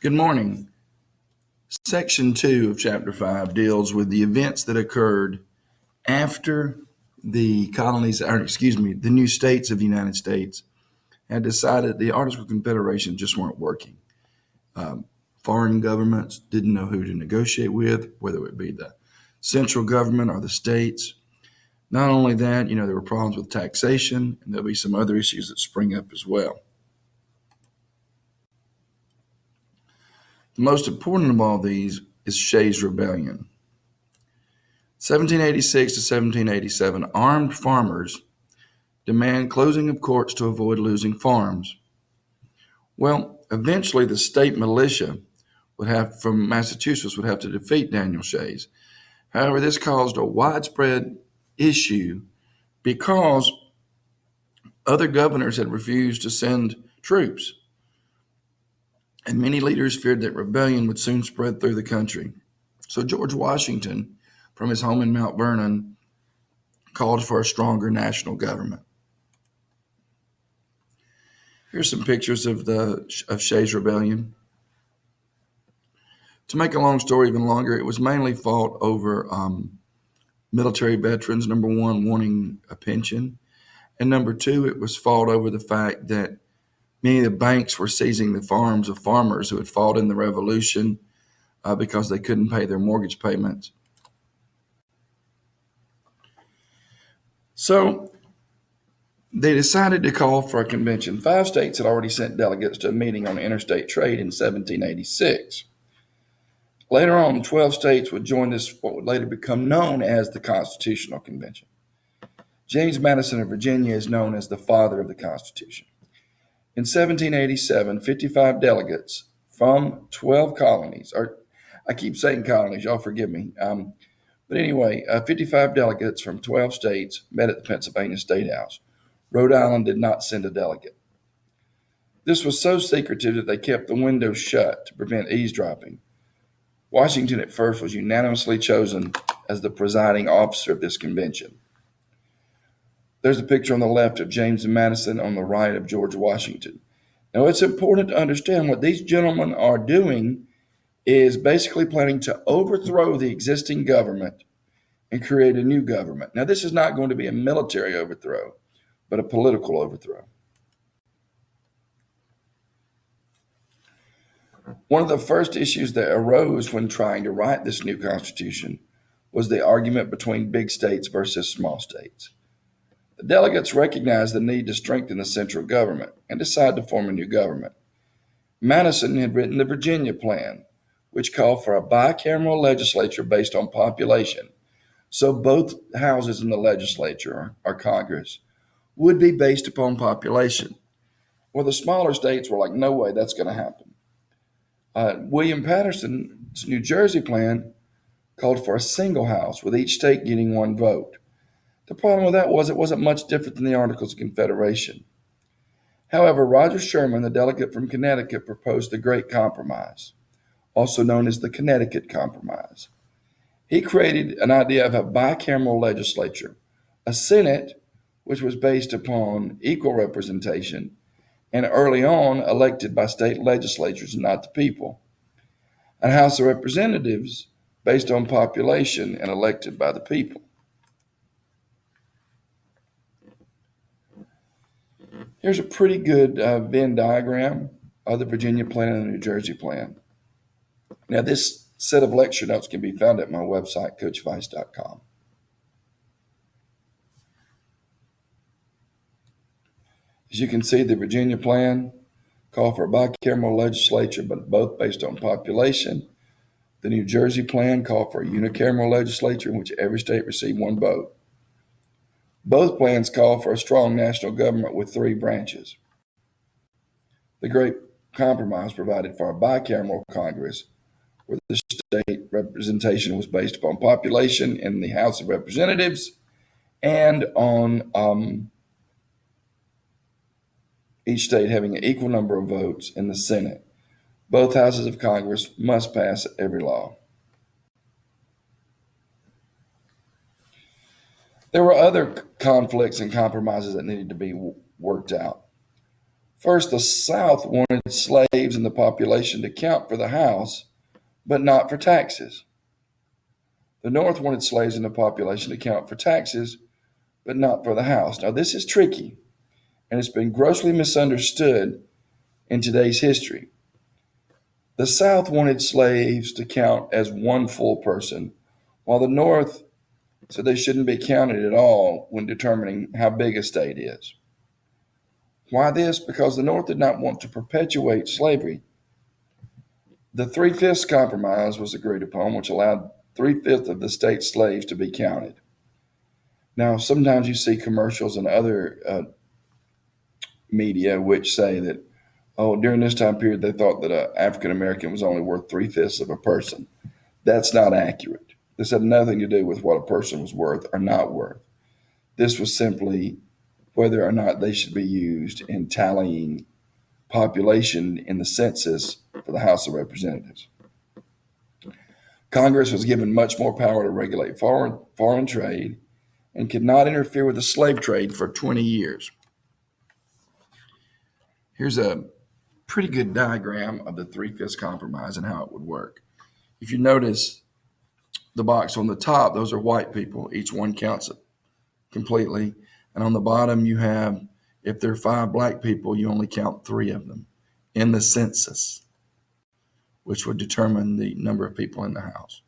Good morning. Section 2 of Chapter 5 deals with the events that occurred after the the new states of the United States had decided the Articles of Confederation just weren't working. Foreign governments didn't know who to negotiate with, whether it be the central government or the states. Not only that, there were problems with taxation, and there'll be some other issues that spring up as well. The most important of all these is Shays' Rebellion. 1786 to 1787, armed farmers demand closing of courts to avoid losing farms. Well, eventually the state militia from Massachusetts would have to defeat Daniel Shays. However, this caused a widespread issue because other governors had refused to send troops, and many leaders feared that rebellion would soon spread through the country. So George Washington, from his home in Mount Vernon, called for a stronger national government. Here's some pictures of Shays' Rebellion. To make a long story even longer, it was mainly fought over military veterans, number one, wanting a pension, and number two, it was fought over the fact that many of the banks were seizing the farms of farmers who had fought in the Revolution because they couldn't pay their mortgage payments. So they decided to call for a convention. 5 states had already sent delegates to a meeting on interstate trade in 1786. Later on, 12 states would join this, what would later become known as the Constitutional Convention. James Madison of Virginia is known as the father of the Constitution. In 1787, 55 delegates from 12 colonies, or I keep saying colonies, y'all forgive me. But anyway, 55 delegates from 12 states met at the Pennsylvania State House. Rhode Island did not send a delegate. This was so secretive that they kept the windows shut to prevent eavesdropping. Washington at first was unanimously chosen as the presiding officer of this convention. There's a picture on the left of James Madison, on the right of George Washington. Now, it's important to understand what these gentlemen are doing is basically planning to overthrow the existing government and create a new government. Now, this is not going to be a military overthrow, but a political overthrow. One of the first issues that arose when trying to write this new constitution was the argument between big states versus small states. The delegates recognized the need to strengthen the central government and decided to form a new government. Madison had written the Virginia Plan, which called for a bicameral legislature based on population. So both houses in the legislature, or Congress, would be based upon population. Well, the smaller states were like, no way, that's going to happen. William Patterson's New Jersey Plan called for a single house, with each state getting one vote. The problem with that was it wasn't much different than the Articles of Confederation. However, Roger Sherman, the delegate from Connecticut, proposed the Great Compromise, also known as the Connecticut Compromise. He created an idea of a bicameral legislature, a Senate which was based upon equal representation, and early on elected by state legislatures and not the people, a House of Representatives based on population and elected by the people. Here's a pretty good Venn diagram of the Virginia Plan and the New Jersey Plan. Now, this set of lecture notes can be found at my website, coachvice.com. As you can see, the Virginia Plan called for a bicameral legislature, but both based on population. The New Jersey Plan called for a unicameral legislature in which every state received one vote. Both plans call for a strong national government with 3 branches. The Great Compromise provided for a bicameral Congress where the state representation was based upon population in the House of Representatives and on each state having an equal number of votes in the Senate. Both houses of Congress must pass every law. There were other conflicts and compromises that needed to be worked out. First, the South wanted slaves in the population to count for the House, but not for taxes. The North wanted slaves in the population to count for taxes, but not for the House. Now, this is tricky, and it's been grossly misunderstood in today's history. The South wanted slaves to count as one full person, while the North said they shouldn't be counted at all when determining how big a state is. Why this? Because the North did not want to perpetuate slavery. The Three-Fifths Compromise was agreed upon, which allowed 3/5 of the state's slaves to be counted. Now, sometimes you see commercials and other media which say that, oh, during this time period, they thought that an African American was only worth 3/5 of a person. That's not accurate. This had nothing to do with what a person was worth or not worth. This was simply whether or not they should be used in tallying population in the census for the House of Representatives. Congress was given much more power to regulate foreign trade and could not interfere with the slave trade for 20 years. Here's a pretty good diagram of the Three-Fifths Compromise and how it would work. If you notice the box on the top, those are white people. Each one counts it completely. And on the bottom, you have, if there are 5 black people, you only count 3 of them in the census, which would determine the number of people in the House.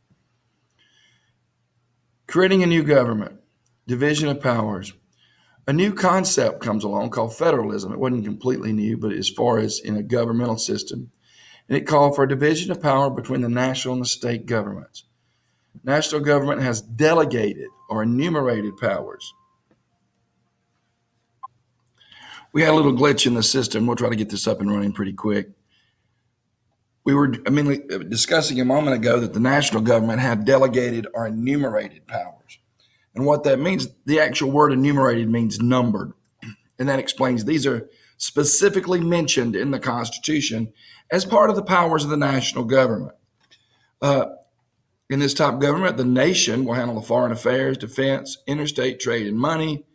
Creating a new government, division of powers. A new concept comes along called federalism. It wasn't completely new, but as far as in a governmental system, and it called for a division of power between the national and the state governments. National government has delegated or enumerated powers. We had a little glitch in the system. We'll try to get this up and running pretty quick. We were discussing a moment ago that the national government had delegated or enumerated powers. And what that means, the actual word enumerated means numbered. And that explains these are specifically mentioned in the Constitution as part of the powers of the national government. In this type of government, the nation will handle the foreign affairs, defense, interstate trade, and money.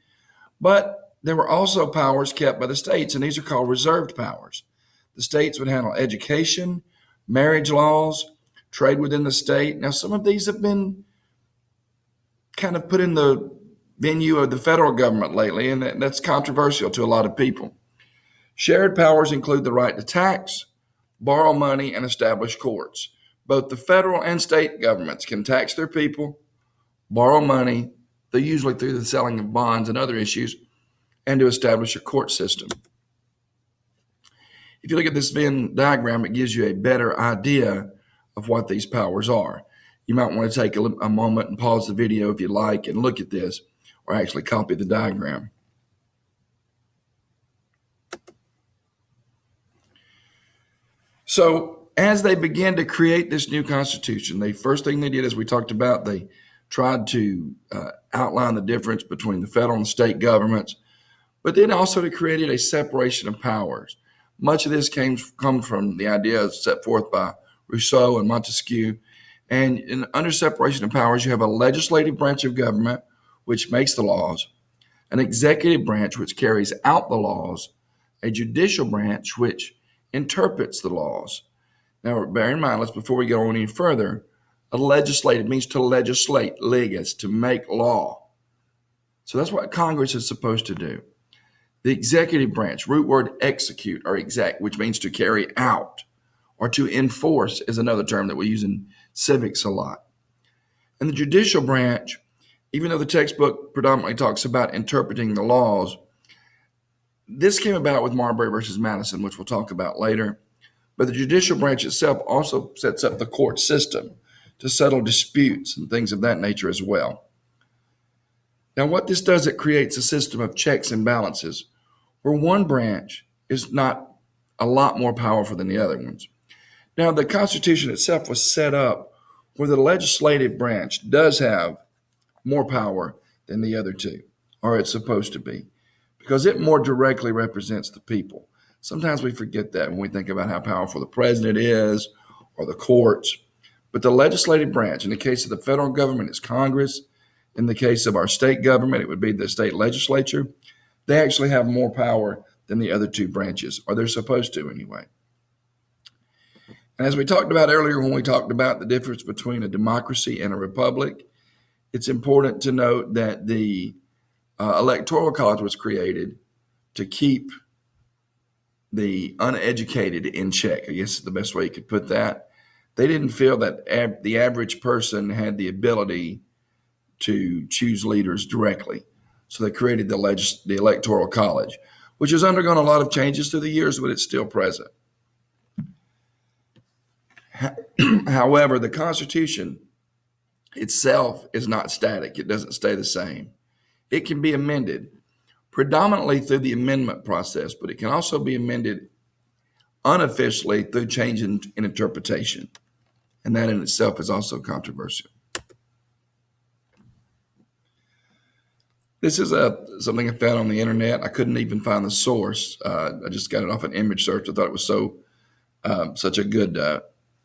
But there were also powers kept by the states, and these are called reserved powers. The states would handle education, marriage laws, trade within the state. Now, some of these have been kind of put in the venue of the federal government lately, and that's controversial to a lot of people. Shared powers include the right to tax, borrow money, and establish courts. Both the federal and state governments can tax their people, borrow money, they're usually through the selling of bonds and other issues, and to establish a court system. If you look at this Venn diagram, it gives you a better idea of what these powers are. You might want to take a moment and pause the video if you'd like and look at this, or actually copy the diagram. So as they began to create this new Constitution, the first thing they did, as we talked about, they tried to outline the difference between the federal and state governments, but then also they created a separation of powers. Much of this comes from the idea set forth by Rousseau and Montesquieu. And under separation of powers, you have a legislative branch of government, which makes the laws, an executive branch, which carries out the laws, a judicial branch, which interprets the laws. Now, bear in mind, before we go any further, a legislative means to legislate, legis, to make law. So that's what Congress is supposed to do. The executive branch, root word execute or exact, which means to carry out, or to enforce is another term that we use in civics a lot. And the judicial branch, even though the textbook predominantly talks about interpreting the laws, this came about with Marbury versus Madison, which we'll talk about later. But the judicial branch itself also sets up the court system to settle disputes and things of that nature as well. Now, what this does, it creates a system of checks and balances where one branch is not a lot more powerful than the other ones. Now, the Constitution itself was set up where the legislative branch does have more power than the other two, or it's supposed to be, because it more directly represents the people. Sometimes we forget that when we think about how powerful the president is or the courts. But the legislative branch, in the case of the federal government, is Congress. In the case of our state government, it would be the state legislature. They actually have more power than the other two branches, or they're supposed to anyway. And as we talked about earlier, when we talked about the difference between a democracy and a republic, it's important to note that the Electoral College was created to keep the uneducated in check. I guess is the best way you could put that. They didn't feel that the average person had the ability to choose leaders directly. So they created the Electoral College, which has undergone a lot of changes through the years, but it's still present. However, the Constitution itself is not static. It doesn't stay the same. It can be amended predominantly through the amendment process, but it can also be amended unofficially through change in interpretation. And that in itself is also controversial. This is something I found on the internet. I couldn't even find the source. I just got it off an image search. I thought it was such a good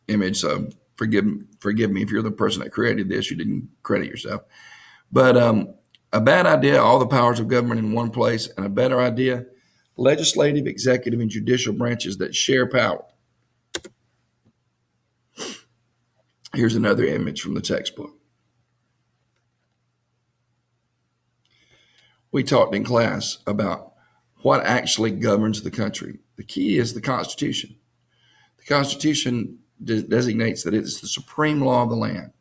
image. So forgive me if you're the person that created this. You didn't credit yourself. But a bad idea, all the powers of government in one place, and a better idea, legislative, executive, and judicial branches that share power. Here's another image from the textbook. We talked in class about what actually governs the country. The key is the Constitution. The Constitution designates that it is the supreme law of the land,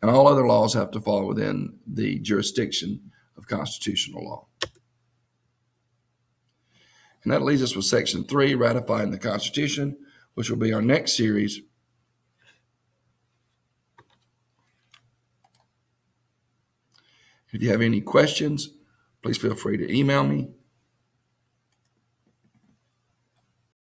and all other laws have to fall within the jurisdiction of constitutional law. And that leaves us with Section 3, ratifying the Constitution, which will be our next series. If you have any questions, please feel free to email me